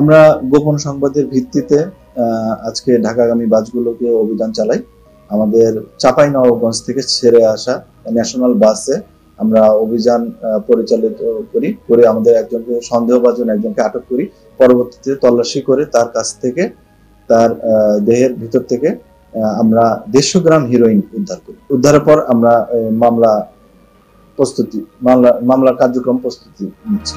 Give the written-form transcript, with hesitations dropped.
আমরা গোপন সংবাদের ভিত্তিতে আজকে ঢাকাগামী বাসগুলোকে অভিযান চালাই। আমাদের চাঁপাইনবাবগঞ্জ থেকে ছেড়ে আসা ন্যাশনাল বাসে আমরা অভিযান পরিচালিত করে আমাদের একজনকে সন্দেহভাজন একজনকে আটক করি। পরবর্তীতে তল্লাশি করে তার কাছ থেকে তার দেহের ভিতর থেকে আমরা 150 গ্রাম হিরোইন উদ্ধার করি। উদ্ধারের পর আমরা মামলার কার্যক্রম প্রস্তুতি নিচ্ছি।